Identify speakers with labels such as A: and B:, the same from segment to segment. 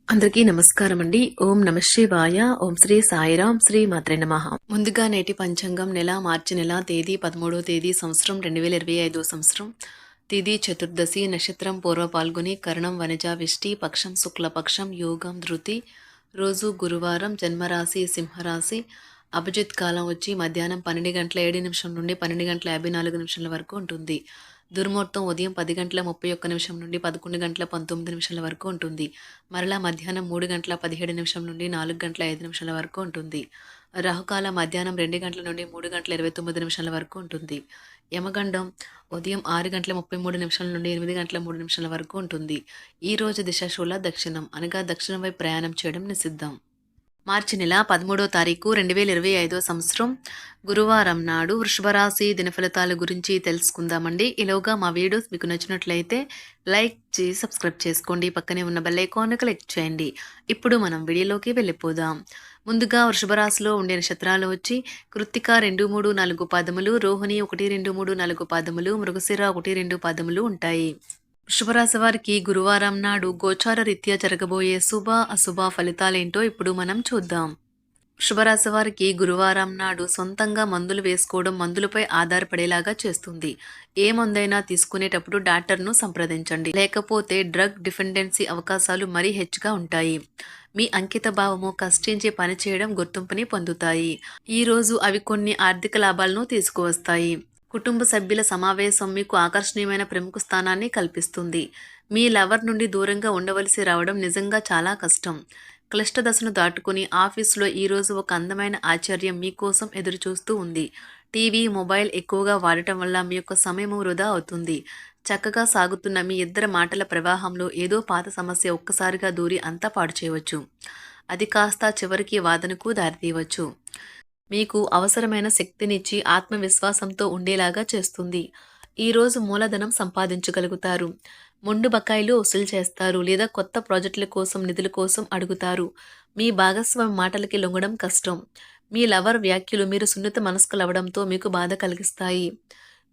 A: అందరికీ నమస్కారం అండి. ఓం నమ శివాయ. ఓం శ్రీ సాయిరాం. శ్రీ మాత్రే నమః. ముందుగా నేటి పంచాంగం నెల మార్చి నెల తేదీ 13వ తేదీ సంవత్సరం 2025 సంవత్సరం. తిథి చతుర్దశి, నక్షత్రం పూర్వ పాల్గొని, కరణం వనజ విష్టి, పక్షం శుక్లపక్షం, యోగం ధృతి, రోజు గురువారం, జన్మరాశి సింహరాశి. అభిజిత్ కాలం వచ్చి మధ్యాహ్నం 12:07 నుండి 12:54 వరకు ఉంటుంది. దుర్ముహూర్తం ఉదయం 10:31 నుండి 11:19 వరకు ఉంటుంది. మరలా మధ్యాహ్నం 3:17 నుండి 4:05 వరకు ఉంటుంది. రాహుకాలం మధ్యాహ్నం 2 గంటల నుండి 3:29 వరకు ఉంటుంది. యమగండం ఉదయం 6:33 నుండి 8:03 వరకు ఉంటుంది. ఈ రోజు దిశ శూల దక్షిణం, అనగా దక్షిణం వైపు ప్రయాణం చేయడం నిషిద్ధం. మార్చి నెల 13వ తారీఖు 2025 సంవత్సరం గురువారం నాడు వృషభరాశి దినఫలితాల గురించి తెలుసుకుందామండి. ఈలోగా మా వీడియోస్ మీకు నచ్చినట్లయితే లైక్ చేసి సబ్స్క్రైబ్ చేసుకోండి. పక్కనే ఉన్న బెల్ ఐకాన్ క్లిక్ చేయండి. ఇప్పుడు మనం వీడియోలోకి వెళ్ళిపోదాం. ముందుగా వృషభరాశిలో ఉండే నక్షత్రాలు వచ్చి కృత్తిక 2, 3, 4 పాదములు, రోహిణి 1, 2, 3, 4 పాదములు, మృగశిర 1, 2 పాదములు ఉంటాయి. వృషభరాశి వారికి గురువారం నాడు గోచార రీత్యా జరగబోయే శుభ అశుభ ఫలితాలేంటో ఇప్పుడు మనం చూద్దాం. వృషభరాశి వారికి గురువారం నాడు సొంతంగా మందులు వేసుకోవడం మందులపై ఆధారపడేలాగా చేస్తుంది. ఏ మందైనా తీసుకునేటప్పుడు డాక్టర్ను సంప్రదించండి, లేకపోతే డ్రగ్ డిపెండెన్సీ అవకాశాలు మరీ హెచ్చుగా ఉంటాయి. మీ అంకిత భావము, కష్టించి పనిచేయడం గుర్తింపుని పొందుతాయి. ఈ రోజు అవి కొన్ని ఆర్థిక లాభాలను తీసుకువస్తాయి. కుటుంబ సభ్యుల సమావేశం మీకు ఆకర్షణీయమైన ప్రముఖ స్థానాన్ని కల్పిస్తుంది. మీ లవర్ నుండి దూరంగా ఉండవలసి రావడం నిజంగా చాలా కష్టం. క్లిష్ట దశను దాటుకుని ఆఫీసులో ఈరోజు ఒక అందమైన ఆశ్చర్యం మీకోసం ఎదురు చూస్తూ ఉంది. టీవీ, మొబైల్ ఎక్కువగా వాడటం వల్ల మీ యొక్క సమయం వృధా అవుతుంది. చక్కగా సాగుతున్న మీ ఇద్దరి మాటల ప్రవాహంలో ఏదో పాత సమస్య ఒక్కసారిగా దూరి అంతా పాడు చేయవచ్చు. అది కాస్త చివరికి వాదనకు దారితీయవచ్చు. మీకు అవసరమైన శక్తినిచ్చి ఆత్మవిశ్వాసంతో ఉండేలాగా చేస్తుంది. ఈరోజు మూలధనం సంపాదించగలుగుతారు. మొండు బకాయిలు వసూలు చేస్తారు, లేదా కొత్త ప్రాజెక్టుల కోసం నిధుల కోసం అడుగుతారు. మీ భాగస్వామి మాటలకి లొంగడం కష్టం. మీ లవర్ వ్యాఖ్యలు మీరు సున్నిత మనస్కులవడంతో మీకు బాధ కలిగిస్తాయి.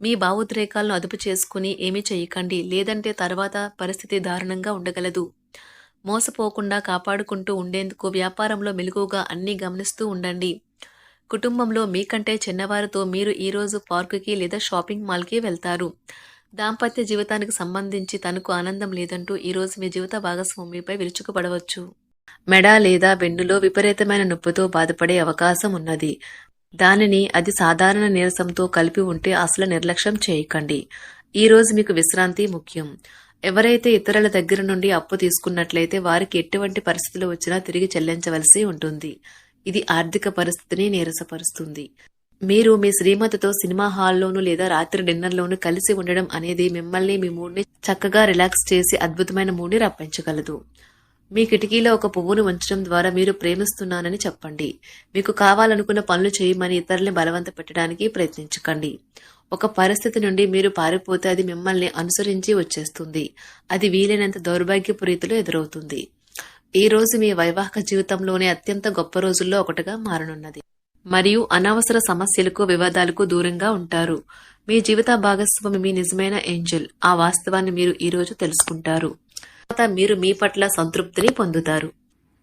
A: మీ భావోద్రేకాలను అదుపు చేసుకుని ఏమీ చేయకండి, లేదంటే తర్వాత పరిస్థితి దారుణంగా ఉండగలదు. మోసపోకుండా కాపాడుకుంటూ ఉండేందుకు వ్యాపారంలో మెలకువగా అన్నీ గమనిస్తూ ఉండండి. కుటుంబంలో మీకంటే చిన్నవారితో మీరు ఈరోజు పార్కుకి లేదా షాపింగ్ మాల్కి వెళ్తారు. దాంపత్య జీవితానికి సంబంధించి తనకు ఆనందం లేదంటూ ఈరోజు మీ జీవిత భాగస్వామిపై విరుచుకుపడవచ్చు. మెడ లేదా వెన్నులో విపరీతమైన నొప్పితో బాధపడే అవకాశం ఉన్నది. దానిని అది సాధారణ నీరసంతో కలిపి ఉంటే అసలు నిర్లక్ష్యం చేయకండి. ఈరోజు మీకు విశ్రాంతి ముఖ్యం. ఎవరైతే ఇతరుల దగ్గర నుండి అప్పు తీసుకున్నట్లయితే వారికి ఎటువంటి పరిస్థితులు వచ్చినా తిరిగి చెల్లించవలసి ఉంటుంది. ఇది ఆర్థిక పరిస్థితిని నీరసపరుస్తుంది. మీరు మీ శ్రీమతితో సినిమా హాల్లోనూ లేదా రాత్రి డిన్నర్లోనూ కలిసి ఉండడం అనేది మిమ్మల్ని, మీ మూడ్ని చక్కగా రిలాక్స్ చేసి అద్భుతమైన మూడ్ని రప్పించగలదు. మీ కిటికీలో ఒక పువ్వును ఉంచడం ద్వారా మీరు ప్రేమిస్తున్నానని చెప్పండి. మీకు కావాలనుకున్న పనులు చేయమని ఇతరుల్ని బలవంత పెట్టడానికి ప్రయత్నించకండి. ఒక పరిస్థితి నుండి మీరు పారిపోతే అది మిమ్మల్ని అనుసరించి వచ్చేస్తుంది. అది వీలైనంత దౌర్భాగ్యపు రీతిలో ఎదురవుతుంది. ఈ రోజు మీ వైవాహిక జీవితంలోనే అత్యంత గొప్ప రోజుల్లో ఒకటిగా మారనున్నది. మరియు అనవసర సమస్యలకు, వివాదాలకు దూరంగా ఉంటారు. మీ జీవిత భాగస్వామి మీ నిజమైన ఏంజెల్. ఆ వాస్తవాన్ని మీరు ఈ రోజు తెలుసుకుంటారు. తర్వాత మీరు మీ పట్ల సంతృప్తిని పొందుతారు.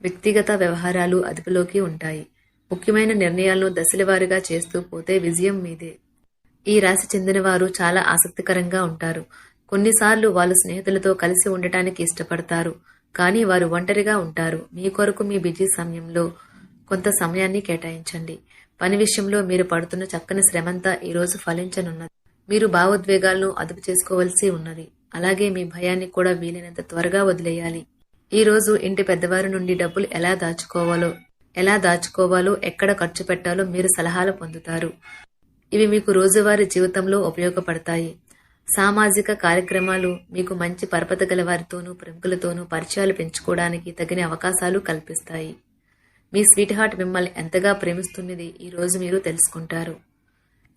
A: వ్యక్తిగత వ్యవహారాలు అదుపులోకి ఉంటాయి. ముఖ్యమైన నిర్ణయాలను దశలవారీగా చేస్తూ పోతే విజయం మీదే. ఈ రాశి చెందిన వారు చాలా ఆసక్తికరంగా ఉంటారు. కొన్నిసార్లు వాళ్ళు స్నేహితులతో కలిసి ఉండటానికి ఇష్టపడతారు, కానీ వారు ఒంటరిగా ఉంటారు. మీ కొరకు మీ బిజీ సమయంలో కొంత సమయాన్ని కేటాయించండి. పని విషయంలో మీరు పడుతున్న చక్కని శ్రమంతా ఈరోజు ఫలించనున్నది. మీరు భావోద్వేగాలను అదుపు చేసుకోవలసి ఉన్నది. అలాగే మీ భయాన్ని కూడా వీలైనంత త్వరగా వదిలేయాలి. ఈ రోజు ఇంటి పెద్దవారి నుండి డబ్బులు ఎలా దాచుకోవాలో, ఎక్కడ ఖర్చు పెట్టాలో మీరు సలహాలు పొందుతారు. ఇవి మీకు రోజువారీ జీవితంలో ఉపయోగపడతాయి. సామాజిక కార్యక్రమాలు మీకు మంచి పరపతి గల వారితోనూ, ప్రముఖులతోనూ పరిచయాలు పెంచుకోవడానికి తగిన అవకాశాలు కల్పిస్తాయి. మీ స్వీట్ హార్ట్ మిమ్మల్ని ఎంతగా ప్రేమిస్తున్నది ఈ రోజు మీరు తెలుసుకుంటారు.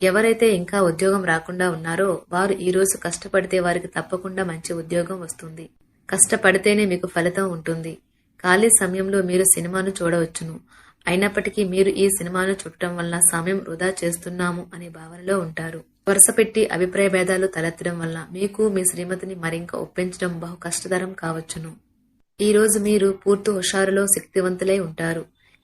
A: ఎవరైతే ఇంకా ఉద్యోగం రాకుండా ఉన్నారో వారు ఈ రోజు కష్టపడితే వారికి తప్పకుండా మంచి ఉద్యోగం వస్తుంది. కష్టపడితేనే మీకు ఫలితం ఉంటుంది. ఖాళీ సమయంలో మీరు సినిమాను చూడవచ్చును. అయినప్పటికీ మీరు ఈ సినిమాను చూడటం వల్ల సమయం వృధా చేస్తున్నాము అనే భావనలో ఉంటారు. వరుసపెట్టి అభిప్రాయ భేదాలు తలెత్తడం వల్ల మీకు మీ శ్రీమతిని మరింక ఒప్పించడం బహు కష్టతరం కావచ్చును. ఈరోజు మీరు పూర్తి హుషారులో శక్తివంతులై ఉంటారు.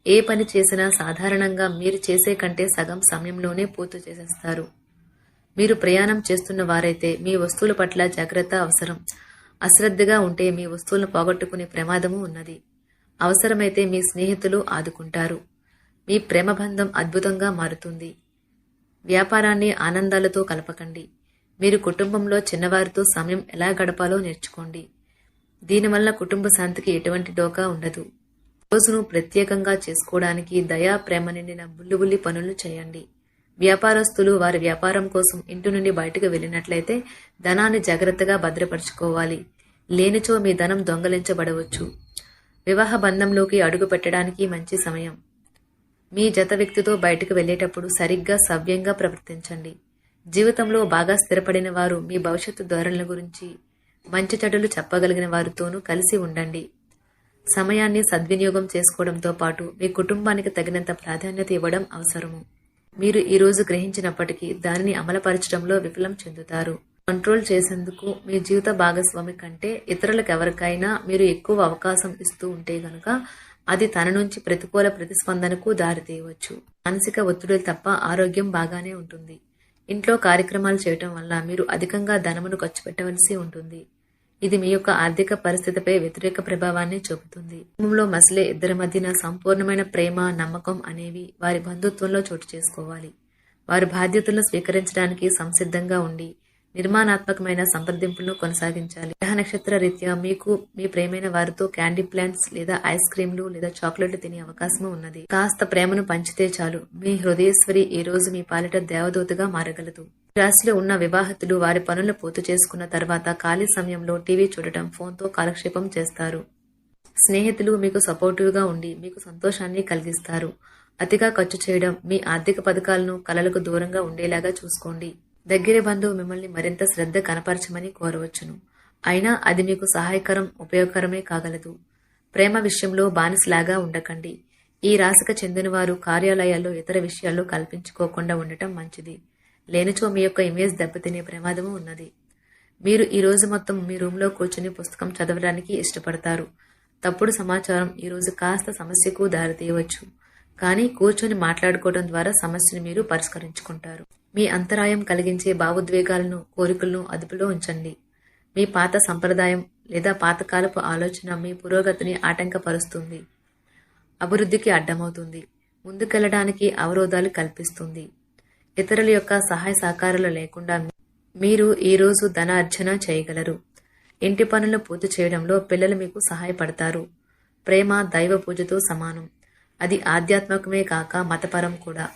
A: ఏ పని చేసినా సాధారణంగా మీరు చేసే కంటే సగం సమయంలోనే పూర్తి చేసేస్తారు. మీరు ప్రయాణం చేస్తున్న వారైతే మీ వస్తువుల పట్ల జాగ్రత్త అవసరం. అశ్రద్ధగా ఉంటే మీ వస్తువులను పోగొట్టుకునే ప్రమాదము ఉన్నది. అవసరమైతే మీ స్నేహితులు ఆదుకుంటారు. మీ ప్రేమ బంధం అద్భుతంగా మారుతుంది. వ్యాపారాన్ని ఆనందాలతో కలపకండి. మీరు కుటుంబంలో చిన్నవారితో సమయం ఎలా గడపాలో నేర్చుకోండి. దీనివల్ల కుటుంబ శాంతికి ఎటువంటి డోకా ఉండదు. రోజును ప్రత్యేకంగా చేసుకోవడానికి దయా ప్రేమ నిండిన బుల్లిబుల్లి పనులు చేయండి. వ్యాపారస్తులు వారి వ్యాపారం కోసం ఇంటి నుండి బయటకు వెళ్ళినట్లయితే ధనాన్ని జాగ్రత్తగా భద్రపరుచుకోవాలి. లేనిచో మీ ధనం దొంగలించబడవచ్చు. వివాహ బంధంలోకి అడుగు పెట్టడానికి మంచి సమయం. మీ జత వ్యక్తితో బయటకు వెళ్లేటప్పుడు సరిగ్గా సవ్యంగా ప్రవర్తించండి. జీవితంలో బాగా స్థిరపడిన వారు మీ భవిష్యత్తు ధోరణుల గురించి మంచి చెడులు చెప్పగలిగిన వారితోనూ కలిసి ఉండండి. సమయాన్ని సద్వినియోగం చేసుకోవడంతో పాటు మీ కుటుంబానికి తగినంత ప్రాధాన్యత ఇవ్వడం అవసరము. మీరు ఈరోజు గ్రహించినప్పటికీ దానిని అమలుపరచడంలో విఫలం చెందుతారు. కంట్రోల్ చేసేందుకు మీ జీవిత భాగస్వామి కంటే ఇతరులకు ఎవరికైనా మీరు ఎక్కువ అవకాశం ఇస్తూ ఉంటే గనుక అది తన నుంచి ప్రతికూల ప్రతిస్పందనకు దారితీయవచ్చు. మానసిక ఒత్తిడులు తప్ప ఆరోగ్యం బాగానే ఉంటుంది. ఇంట్లో కార్యక్రమాలు చేయటం వల్ల మీరు అధికంగా ధనమును ఖర్చు పెట్టవలసి ఉంటుంది. ఇది మీ యొక్క ఆర్థిక పరిస్థితిపై వ్యతిరేక ప్రభావాన్ని చూపుతుంది. కుటుంబంలో మసలే ఇద్దరి మధ్యన సంపూర్ణమైన ప్రేమ, నమ్మకం అనేవి వారి బంధుత్వంలో చోటు చేసుకోవాలి. వారి బాధ్యతలను స్వీకరించడానికి సంసిద్ధంగా ఉండి నిర్మాణాత్మకమైన సంప్రదింపులను కొనసాగించాలి. గ్రహ నక్షత్ర రీత్యా మీకు మీ ప్రేమైన వారితో క్యాండీ ప్లాంట్స్ లేదా ఐస్ క్రీంలు లేదా చాక్లెట్లు తినే అవకాశం ఉన్నది. కాస్త ప్రేమను పంచితే చాలు, మీ హృదయేశ్వరి ఈ రోజు మీ పాలిట దేవదూతగా మారగలదు. రాశిలో ఉన్న వివాహితులు వారి పనులు పూర్తి చేసుకున్న తర్వాత ఖాళీ సమయంలో టీవీ చూడటం, ఫోన్తో కాలక్షేపం చేస్తారు. స్నేహితులు మీకు సపోర్టివ్గా ఉండి మీకు సంతోషాన్ని కలిగిస్తారు. అతిగా ఖర్చు చేయడం, మీ ఆర్థిక పథకాలను కలలకు దూరంగా ఉండేలాగా చూసుకోండి. దగ్గర బంధువు మిమ్మల్ని మరింత శ్రద్ధ కనపరచమని కోరవచ్చును. అయినా అది మీకు సహాయకరం, ఉపయోగకరమే కాగలదు. ప్రేమ విషయంలో బానిసలాగా ఉండకండి. ఈ రాశికి చెందిన వారు కార్యాలయాల్లో ఇతర విషయాల్లో కల్పించుకోకుండా ఉండటం మంచిది. లేనిచో మీ యొక్క ఇమేజ్ దెబ్బతినే ప్రమాదము ఉన్నది. మీరు ఈ రోజు మొత్తం మీ రూమ్లో కూర్చుని పుస్తకం చదవడానికి ఇష్టపడతారు. తప్పుడు సమాచారం ఈ రోజు కాస్త సమస్యకు దారితీయవచ్చు. కానీ కూర్చొని మాట్లాడుకోవడం ద్వారా సమస్యను మీరు పరిష్కరించుకుంటారు. మీ అంతరాయం కలిగించే భావోద్వేగాలను, కోరికలను అదుపులో ఉంచండి. మీ పాత సంప్రదాయం లేదా పాతకాలపు ఆలోచన మీ పురోగతిని ఆటంకపరుస్తుంది, అభివృద్ధికి అడ్డమవుతుంది, ముందుకెళ్లడానికి అవరోధాలు కల్పిస్తుంది. ఇతరుల యొక్క సహాయ సహకారాలు లేకుండా మీరు ఈ రోజు ధనార్జన చేయగలరు. ఇంటి పనులను పూర్తి చేయడంలో పిల్లలు మీకు సహాయపడతారు. ప్రేమ దైవ పూజతో సమానం. అది ఆధ్యాత్మికమే కాక మతపరం కూడా.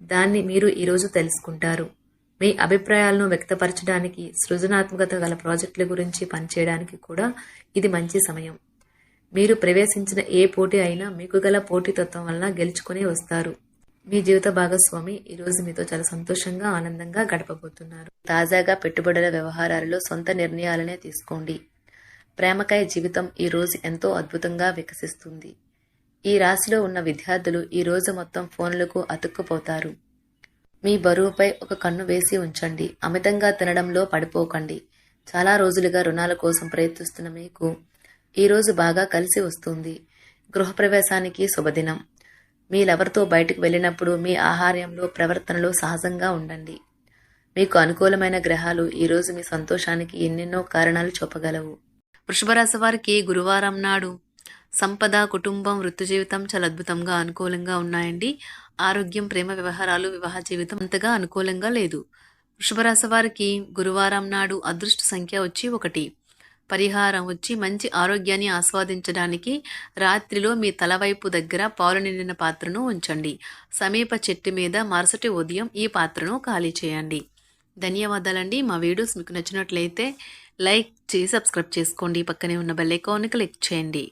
A: దాన్ని మీరు ఈరోజు తెలుసుకుంటారు. మీ అభిప్రాయాలను వ్యక్తపరచడానికి, సృజనాత్మకత గల ప్రాజెక్టుల గురించి పనిచేయడానికి కూడా ఇది మంచి సమయం. మీరు ప్రవేశించిన ఏ పోటీ అయినా మీకు గల పోటీతత్వం వలన గెలుచుకుని వస్తారు. మీ జీవిత భాగస్వామి ఈరోజు మీతో చాలా సంతోషంగా, ఆనందంగా గడపబోతున్నారు. తాజాగా పెట్టుబడుల వ్యవహారాలలో సొంత నిర్ణయాలనే తీసుకోండి. ప్రేమకాయ జీవితం ఈ రోజు ఎంతో అద్భుతంగా వికసిస్తుంది. ఈ రాశిలో ఉన్న విద్యార్థులు ఈ రోజు మొత్తం ఫోన్లకు అతుక్కుపోతారు. మీ బరువుపై ఒక కన్ను వేసి ఉంచండి. అమితంగా తినడంలో పడిపోకండి. చాలా రోజులుగా రుణాల కోసం ప్రయత్నిస్తున్న మీకు ఈ రోజు బాగా కలిసి వస్తుంది. గృహప్రవేశానికి శుభదినం. మీరెవరితో బయటకు వెళ్ళినప్పుడు మీ ఆహార్యంలో, ప్రవర్తనలో సహజంగా ఉండండి. మీకు అనుకూలమైన గ్రహాలు ఈ రోజు మీ సంతోషానికి ఎన్నెన్నో కారణాలు చూపగలవు. వృషభ రాశి వారికి గురువారం నాడు సంపద, కుటుంబం, వృత్తి జీవితం చాలా అద్భుతంగా అనుకూలంగా ఉన్నాయండి. ఆరోగ్యం, ప్రేమ వ్యవహారాలు, వివాహ జీవితం అంతగా అనుకూలంగా లేదు. వృషభ రాశి వారికి గురువారం నాడు అదృష్ట సంఖ్య వచ్చి 1. పరిహారం వచ్చి మంచి ఆరోగ్యాన్ని ఆస్వాదించడానికి రాత్రిలో మీ తలవైపు దగ్గర పాలు నిండిన పాత్రను ఉంచండి. సమీప చెట్టు మీద మరుసటి ఉదయం ఈ పాత్రను ఖాళీ చేయండి. ధన్యవాదాలండి. మా వీడియోస్ మీకు నచ్చినట్లయితే లైక్ చేసి సబ్స్క్రైబ్ చేసుకోండి. పక్కనే ఉన్న బెల్ ఐకాన్ని క్లిక్ చేయండి.